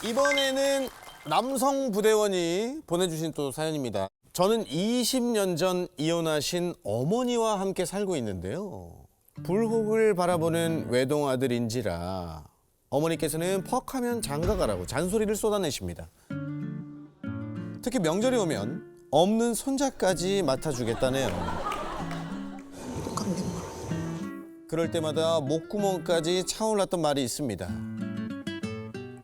이번에는 남성 부대원이 보내주신 또 사연입니다. 저는 20년 전 이혼하신 어머니와 함께 살고 있는데요. 불혹을 바라보는 외동 아들인지라 어머니께서는 퍽하면 장가가라고 잔소리를 쏟아내십니다. 특히 명절이 오면 없는 손자까지 맡아주겠다네요. 그럴 때마다 목구멍까지 차올랐던 말이 있습니다.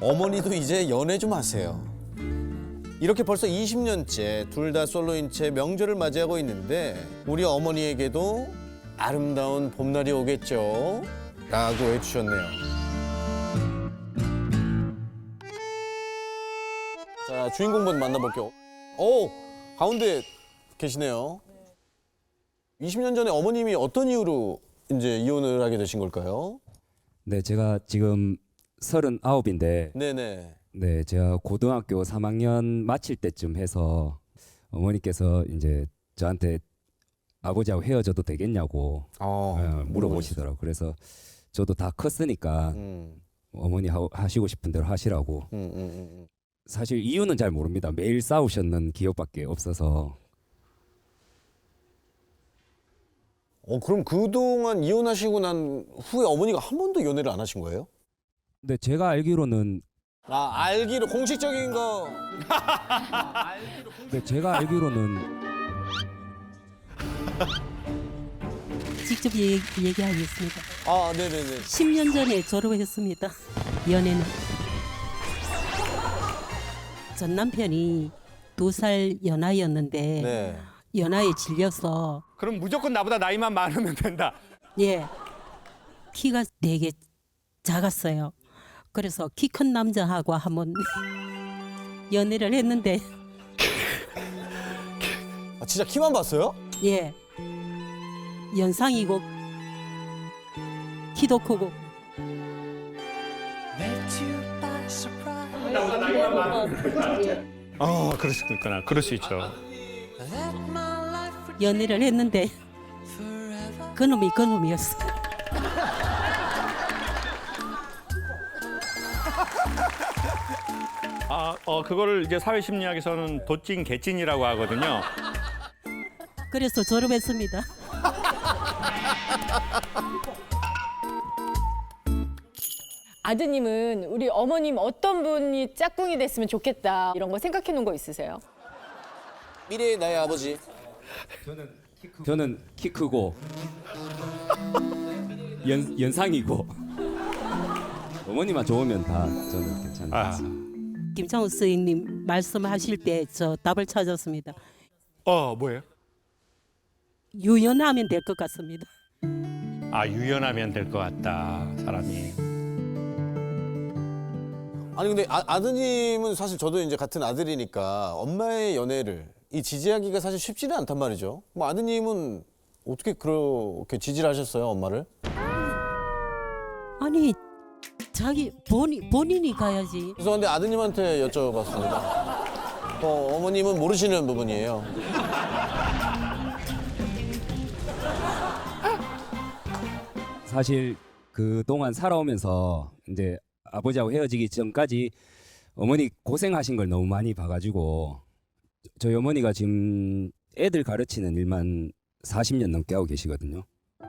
어머니도 이제 연애 좀 하세요. 이렇게 벌써 20년째 둘 다 솔로인 채 명절을 맞이하고 있는데 우리 어머니에게도 아름다운 봄날이 오겠죠? 라고 해주셨네요. 자, 주인공분 만나볼게요. 오! 가운데 계시네요. 20년 전에 어머님이 어떤 이유로 이제 이혼을 하게 되신 걸까요? 네, 제가 지금 39인데 네네. 네, 제가 고등학교 3학년 마칠 때쯤 해서 어머니께서 이제 저한테 아버지하고 헤어져도 되겠냐고 물어보시더라고요. 그래서 저도 다 컸으니까 어머니 하시고 싶은 대로 하시라고. 사실 이유는 잘 모릅니다. 매일 싸우셨는 기억밖에 없어서. 그럼 그동안 이혼하시고 난 후에 어머니가 한 번도 연애를 안 하신 거예요? 근데 제가 알기로는 알기로 공식적인 거. 네, 제가 알기로는 직접 얘기하겠습니다. 네네네. 10년 전에 졸업했습니다. 연애는. 전 남편이 2살 연하였는데 네. 연하에 질려서 그럼 무조건 나보다 나이만 많으면 된다. 예 키가 되게 작았어요. 그래서 키 큰 남자하고 한번 연애를 했는데 진짜 키만 봤어요? 예 연상이고 키도 크고 그럴 수 있구나. 그럴 수 있죠. 연애를 했는데 그놈이었어. 그거를 이제 사회심리학에서는 도찐 개찐이라고 하거든요. 그래서 졸업했습니다. 아드님은 우리 어머님 어떤 분이 짝꿍이 됐으면 좋겠다 이런 거 생각해 놓은 거 있으세요? 미래의 나의 아버지. 저는 키 크고 연상이고 어머니만 좋으면 다 저는 괜찮아요. 김창우 선생님 말씀하실 때 저 답을 찾았습니다. 뭐예요? 유연하면 될 것 같습니다. 유연하면 될 것 같다, 사람이. 아니 근데 아드님은 사실 저도 이제 같은 아들이니까 엄마의 연애를 이 지지하기가 사실 쉽지는 않단 말이죠. 뭐 아드님은 어떻게 그렇게 지지를 하셨어요, 엄마를? 아니 자기 본인이 가야지. 죄송한데 아드님한테 여쭤봤습니다. 어머님은 모르시는 부분이에요. 사실 그동안 살아오면서 이제 아버지하고 헤어지기 전까지 어머니 고생하신 걸 너무 많이 봐가지고 저희 어머니가 지금 애들 가르치는 일만 40년 넘게 하고 계시거든요.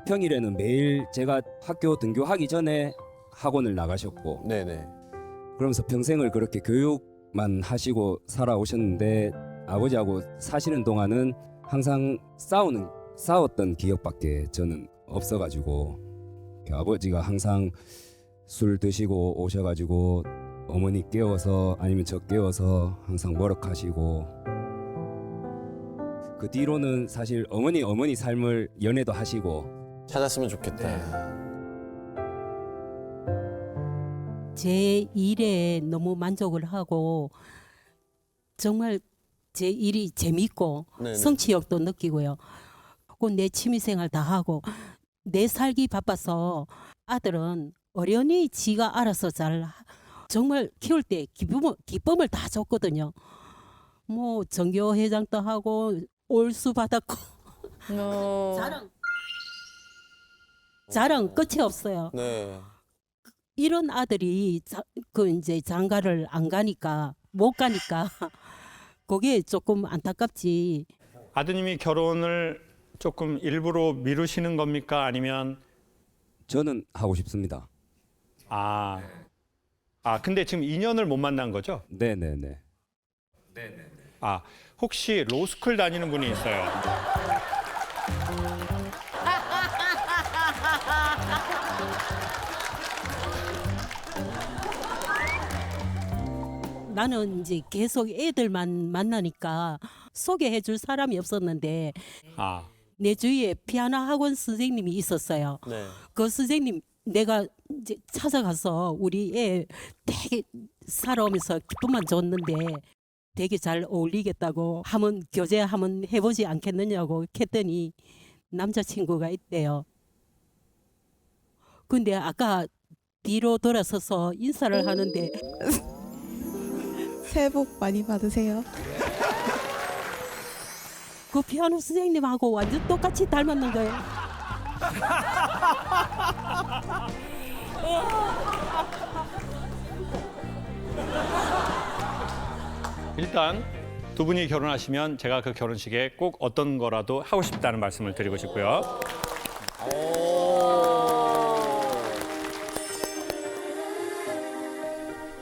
평일에는 매일 제가 학교 등교하기 전에 학원을 나가셨고 네네. 그러면서 평생을 그렇게 교육만 하시고 살아오셨는데 아버지하고 사시는 동안은 항상 싸웠던 기억밖에 저는 없어가지고 아버지가 항상 술 드시고 오셔가지고 어머니 깨워서 아니면 저 깨워서 항상 머럭하시고 그 뒤로는 사실 어머니 삶을 연애도 하시고 찾았으면 좋겠다. 제 일에 너무 만족을 하고 정말 제 일이 재밌고 네네. 성취욕도 느끼고요. 꼭 내 취미생활 다 하고 내 살기 바빠서 아들은 어련히 지가 알아서 정말 키울 때 기쁨을 다 줬거든요. 뭐 전교회장도 하고 올수 받았고 자랑 끝이 없어요. 네. 이런 아들이 그 이제 장가를 안 가니까 못 가니까 그게 조금 안타깝지. 아드님이 결혼을 조금 일부러 미루시는 겁니까? 아니면 저는 하고 싶습니다. 아 근데 지금 2년을 못 만난 거죠? 네네네. 아 혹시 로스쿨 다니는 분이 있어요? 나는 이제 계속 애들만 만나니까 소개해 줄 사람이 없었는데 아 내 주위에 피아노 학원 선생님이 있었어요. 네. 그 선생님 내가 이제 찾아가서 우리 애 되게 살아오면서 기쁨만 줬는데 되게 잘 어울리겠다고 하면 교제 한번 해보지 않겠느냐고 했더니 남자친구가 있대요. 근데 아까 뒤로 돌아서서 인사를 하는데 새해 복 많이 받으세요. 그 피아노 선생님하고 완전 똑같이 닮았는 거예요. 일단 두 분이 결혼하시면 제가 그 결혼식에 꼭 어떤 거라도 하고 싶다는 말씀을 드리고 싶고요.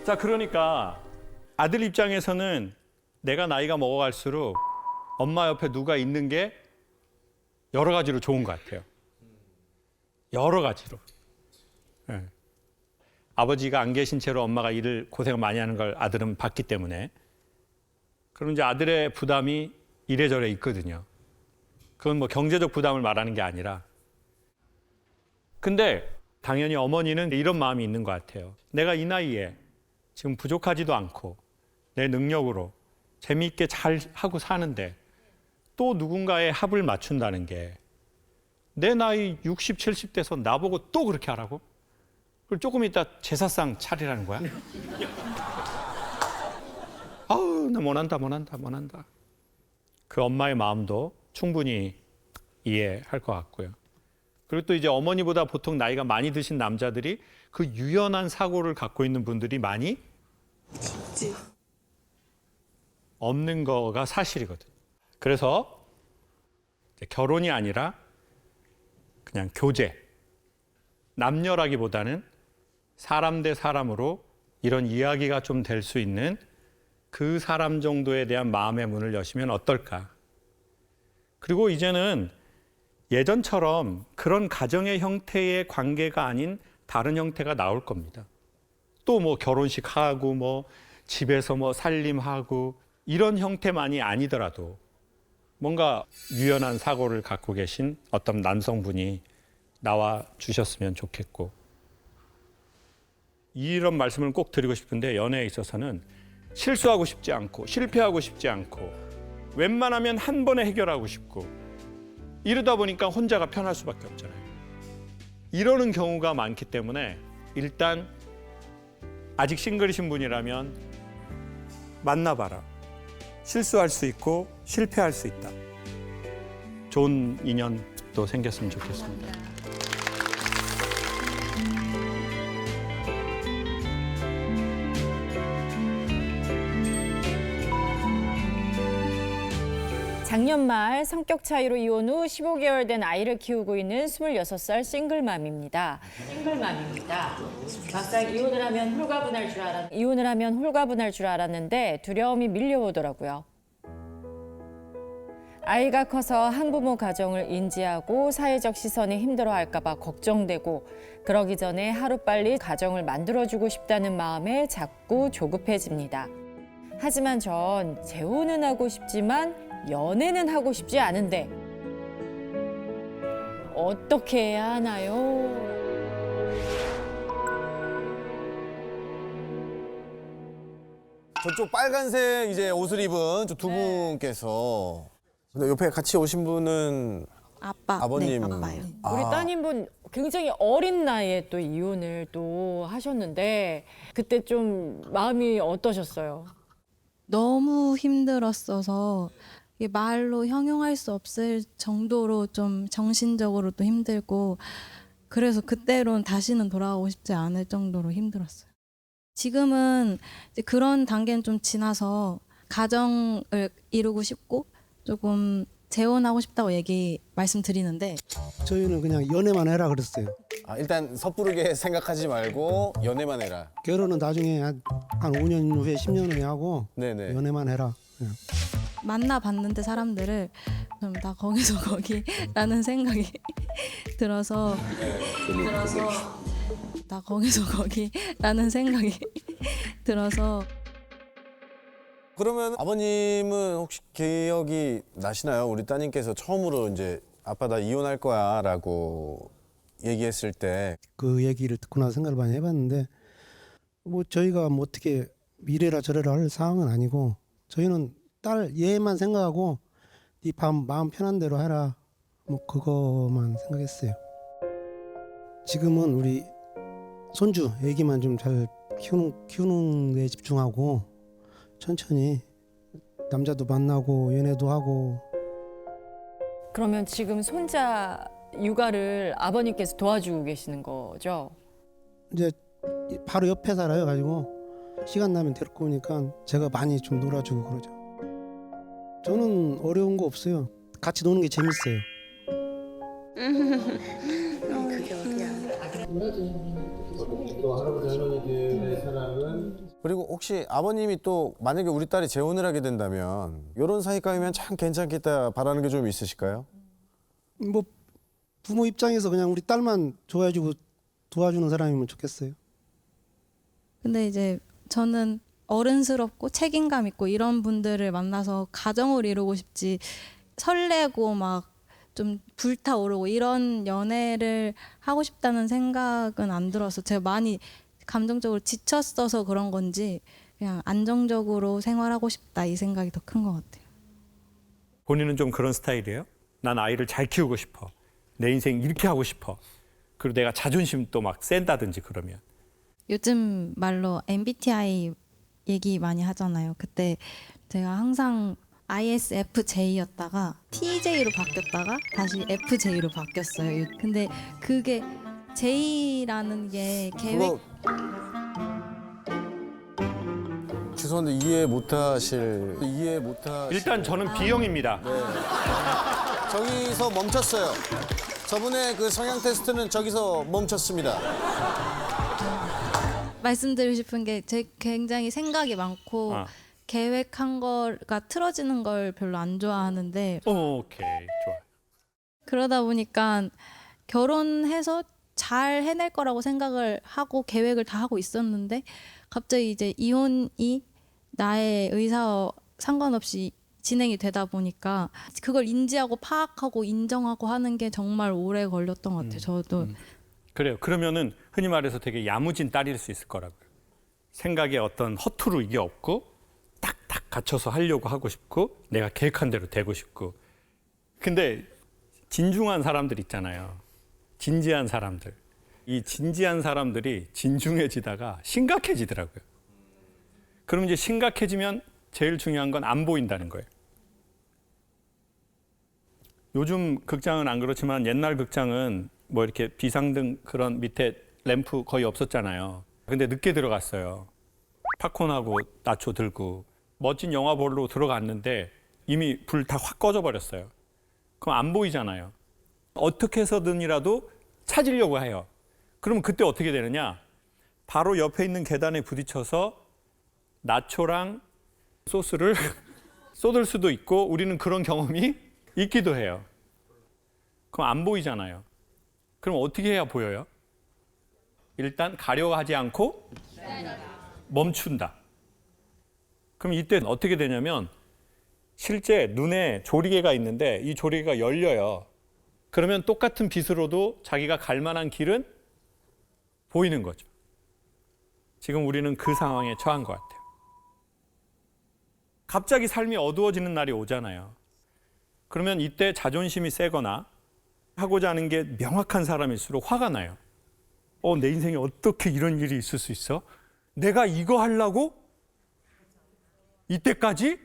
자, 그러니까 아들 입장에서는 내가 나이가 먹어갈수록 엄마 옆에 누가 있는 게 여러 가지로 좋은 것 같아요. 여러 가지로. 예. 아버지가 안 계신 채로 엄마가 일을 고생을 많이 하는 걸 아들은 봤기 때문에. 그럼 이제 아들의 부담이 이래저래 있거든요. 그건 뭐 경제적 부담을 말하는 게 아니라. 근데 당연히 어머니는 이런 마음이 있는 것 같아요. 내가 이 나이에 지금 부족하지도 않고 내 능력으로 재미있게 잘 하고 사는데 또 누군가의 합을 맞춘다는 게 내 나이 60, 70 돼서 나보고 또 그렇게 하라고? 그걸 조금 이따 제사상 차리라는 거야? 아우, 나 못한다. 그 엄마의 마음도 충분히 이해할 것 같고요. 그리고 또 이제 어머니보다 보통 나이가 많이 드신 남자들이 그 유연한 사고를 갖고 있는 분들이 많이 없는 거가 사실이거든요. 그래서 이제 결혼이 아니라 그냥 교제, 남녀라기보다는 사람 대 사람으로 이런 이야기가 좀 될 수 있는 그 사람 정도에 대한 마음의 문을 여시면 어떨까. 그리고 이제는 예전처럼 그런 가정의 형태의 관계가 아닌 다른 형태가 나올 겁니다. 또 뭐 결혼식 하고 뭐 집에서 뭐 살림하고 이런 형태만이 아니더라도 뭔가 유연한 사고를 갖고 계신 어떤 남성분이 나와 주셨으면 좋겠고, 이런 말씀을 꼭 드리고 싶은데 연애에 있어서는 실수하고 싶지 않고 실패하고 싶지 않고 웬만하면 한 번에 해결하고 싶고 이러다 보니까 혼자가 편할 수밖에 없잖아요. 이러는 경우가 많기 때문에 일단 아직 싱글이신 분이라면 만나봐라. 실수할 수 있고 실패할 수 있다. 좋은 인연도 생겼으면 좋겠습니다. 작년 말 성격 차이로 이혼 후 15개월 된 아이를 키우고 있는 26살 싱글맘입니다. 막상 이혼을 하면 홀가분할 줄 알았는데 두려움이 밀려오더라고요. 아이가 커서 한부모 가정을 인지하고 사회적 시선에 힘들어할까 봐 걱정되고, 그러기 전에 하루빨리 가정을 만들어주고 싶다는 마음에 자꾸 조급해집니다. 하지만 전 재혼은 하고 싶지만 연애는 하고 싶지 않은데 어떻게 해야 하나요? 저쪽 빨간색 이제 옷을 입은 저 두 분께서 근데 옆에 같이 오신 분은 아버님. 네, 아빠요. 우리 따님분 굉장히 어린 나이에 또 이혼을 또 하셨는데 그때 좀 마음이 어떠셨어요? 너무 힘들었어서 이게 말로 형용할 수 없을 정도로 좀 정신적으로도 힘들고, 그래서 그때로는 다시는 돌아가고 싶지 않을 정도로 힘들었어요. 지금은 이제 그런 단계는 좀 지나서 가정을 이루고 싶고 조금 재혼하고 싶다고 말씀드리는데 저희는 그냥 연애만 해라 그랬어요. 아, 일단 섣부르게 생각하지 말고 연애만 해라. 결혼은 나중에 한 5년 후에 10년 후에 하고 네네. 연애만 해라. 그냥. 만나봤는데 사람들을 좀 다 거기서 거기라는 생각이 들어서 다 거기서 거기라는 생각이 들어서 그러면 아버님은 혹시 기억이 나시나요? 우리 따님께서 처음으로 이제 아빠 나 이혼할 거야라고 얘기했을 때 그 얘기를 듣고 나서 생각을 많이 해봤는데 뭐 저희가 뭐 어떻게 이래라 저래라 할 상황은 아니고 저희는 딸 얘만 생각하고 네 마음 편한 대로 해라 뭐 그거만 생각했어요. 지금은 우리 손주 애기만 좀 잘 키우는 데 집중하고 천천히 남자도 만나고 연애도 하고. 그러면 지금 손자 육아를 아버님께서 도와주고 계시는 거죠? 이제 바로 옆에 살아요 가지고 시간 나면 데리고 오니까 제가 많이 좀 놀아주고 그러죠. 저는 어려운 거 없어요. 같이 노는 게 재밌어요. 그리고 혹시 아버님이 또 만약에 우리 딸이 재혼을 하게 된다면 이런 사이감이면 참 괜찮겠다 바라는 게 좀 있으실까요? 뭐 부모 입장에서 그냥 우리 딸만 좋아해주고 도와주는 사람이면 좋겠어요. 근데 이제 저는 어른스럽고 책임감 있고 이런 분들을 만나서 가정을 이루고 싶지 설레고 막 좀 불타오르고 이런 연애를 하고 싶다는 생각은 안 들어서 제가 많이 감정적으로 지쳤어서 그런 건지 그냥 안정적으로 생활하고 싶다 이 생각이 더 큰 것 같아요. 본인은 좀 그런 스타일이에요? 난 아이를 잘 키우고 싶어. 내 인생 이렇게 하고 싶어. 그리고 내가 자존심 또 막 센다든지 그러면. 요즘 말로 MBTI 얘기 많이 하잖아요. 그때 제가 항상 ISFJ였다가 TJ로 바뀌었다가 다시 FJ로 바뀌었어요. 근데 그게 J라는 게 계획 죄송한데 이해 못하실 일단 저는 B형입니다. 저기서 멈췄어요. 저분의 그 성향 테스트는 저기서 멈췄습니다. 말씀드리고 싶은 게 제 굉장히 생각이 많고 계획한 거가 틀어지는 걸 별로 안 좋아하는데 오케이, 좋아. 그러다 보니까 결혼해서 잘 해낼 거라고 생각을 하고 계획을 다 하고 있었는데 갑자기 이제 이혼이 나의 의사와 상관없이 진행이 되다 보니까 그걸 인지하고 파악하고 인정하고 하는 게 정말 오래 걸렸던 것 같아요. 저도. 그래요. 그러면은 흔히 말해서 되게 야무진 딸일 수 있을 거라고요. 생각에 어떤 허투루 이게 없고 딱딱 갖춰서 하려고 하고 싶고 내가 계획한 대로 되고 싶고. 근데 진중한 사람들 있잖아요. 진지한 사람들. 이 진지한 사람들이 진중해지다가 심각해지더라고요. 그럼 이제 심각해지면 제일 중요한 건 안 보인다는 거예요. 요즘 극장은 안 그렇지만 옛날 극장은 뭐 이렇게 비상등 그런 밑에 램프 거의 없었잖아요. 근데 늦게 들어갔어요. 팝콘하고 나초 들고 멋진 영화 보러 들어갔는데 이미 불 다 확 꺼져 버렸어요. 그럼 안 보이잖아요. 어떻게 해서든이라도 찾으려고 해요. 그러면 그때 어떻게 되느냐? 바로 옆에 있는 계단에 부딪혀서 나초랑 소스를 쏟을 수도 있고 우리는 그런 경험이 있기도 해요. 그럼 안 보이잖아요. 그럼 어떻게 해야 보여요? 일단 가려고 하지 않고 멈춘다. 그럼 이때는 어떻게 되냐면 실제 눈에 조리개가 있는데 이 조리개가 열려요. 그러면 똑같은 빛으로도 자기가 갈 만한 길은 보이는 거죠. 지금 우리는 그 상황에 처한 것 같아요. 갑자기 삶이 어두워지는 날이 오잖아요. 그러면 이때 자존심이 세거나 하고자 하는 게 명확한 사람일수록 화가 나요. 내 인생에 어떻게 이런 일이 있을 수 있어? 내가 이거 하려고 이때까지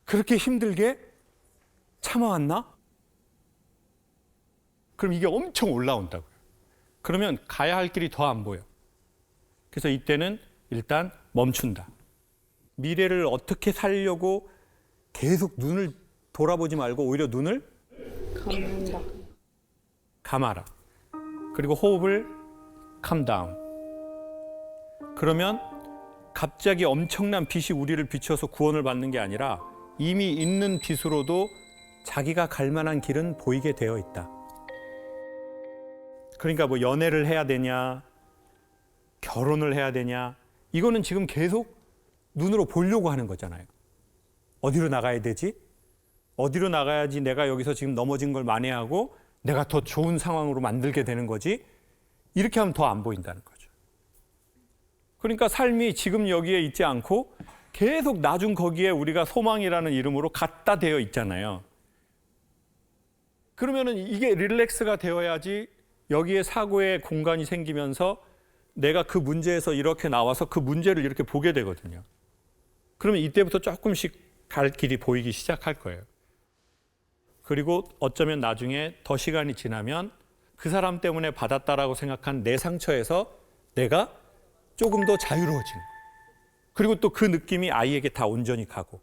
그렇게 힘들게 참아왔나? 그럼 이게 엄청 올라온다고요. 그러면 가야 할 길이 더 안 보여. 그래서 이때는 일단 멈춘다. 미래를 어떻게 살려고 계속 눈을 돌아보지 말고 오히려 눈을 감아라. 그리고 호흡을 캄다운. 그러면 갑자기 엄청난 빛이 우리를 비춰서 구원을 받는 게 아니라 이미 있는 빛으로도 자기가 갈 만한 길은 보이게 되어 있다. 그러니까 뭐 연애를 해야 되냐, 결혼을 해야 되냐, 이거는 지금 계속 눈으로 보려고 하는 거잖아요. 어디로 나가야 되지? 어디로 나가야지 내가 여기서 지금 넘어진 걸 만회하고 내가 더 좋은 상황으로 만들게 되는 거지? 이렇게 하면 더 안 보인다는 거죠. 그러니까 삶이 지금 여기에 있지 않고 계속 나중 거기에 우리가 소망이라는 이름으로 갖다 대어 있잖아요. 그러면은 이게 릴렉스가 되어야지 여기에 사고의 공간이 생기면서 내가 그 문제에서 이렇게 나와서 그 문제를 이렇게 보게 되거든요. 그러면 이때부터 조금씩 갈 길이 보이기 시작할 거예요. 그리고 어쩌면 나중에 더 시간이 지나면 그 사람 때문에 받았다라고 생각한 내 상처에서 내가 조금 더 자유로워지는 거예요. 그리고 또 그 느낌이 아이에게 다 온전히 가고.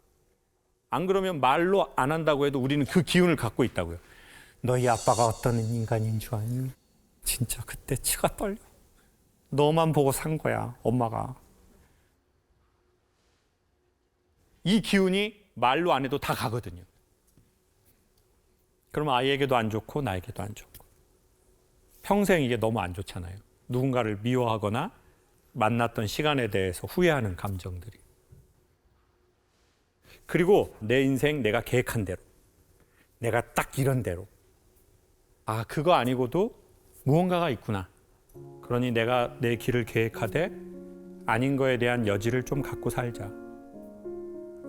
안 그러면 말로 안 한다고 해도 우리는 그 기운을 갖고 있다고요. 너희 아빠가 어떤 인간인 줄 아니? 진짜 그때 치가 떨려. 너만 보고 산 거야, 엄마가. 이 기운이 말로 안 해도 다 가거든요. 그러면 아이에게도 안 좋고 나에게도 안 좋고. 평생 이게 너무 안 좋잖아요. 누군가를 미워하거나 만났던 시간에 대해서 후회하는 감정들이. 그리고 내 인생 내가 계획한 대로, 내가 딱 이런 대로. 아, 그거 아니고도 무언가가 있구나. 그러니 내가 내 길을 계획하되 아닌 거에 대한 여지를 좀 갖고 살자.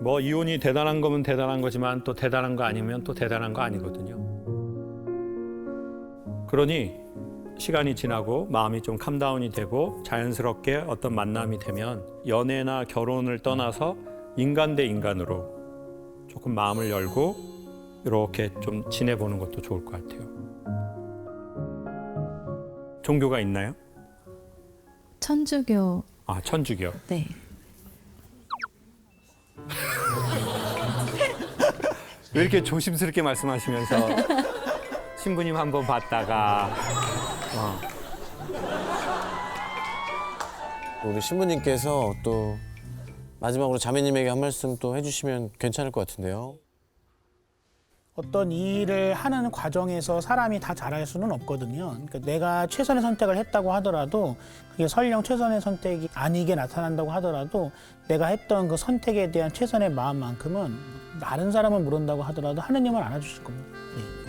뭐 이혼이 대단한 거면 대단한 거지만 또 대단한 거 아니면 또 대단한 거 아니거든요. 그러니 시간이 지나고 마음이 좀 캄다운이 되고 자연스럽게 어떤 만남이 되면 연애나 결혼을 떠나서 인간 대 인간으로 조금 마음을 열고 이렇게 좀 지내보는 것도 좋을 것 같아요. 종교가 있나요? 천주교. 아, 천주교. 네. 왜 이렇게 조심스럽게 말씀하시면서 신부님 한번 봤다가 우리 신부님께서 또 마지막으로 자매님에게 한 말씀 또 해주시면 괜찮을 것 같은데요. 어떤 일을 하는 과정에서 사람이 다 잘할 수는 없거든요. 그러니까 내가 최선의 선택을 했다고 하더라도 그게 설령 최선의 선택이 아니게 나타난다고 하더라도 내가 했던 그 선택에 대한 최선의 마음만큼은 다른 사람은 모른다고 하더라도 하느님은 안아주실 겁니다. 예.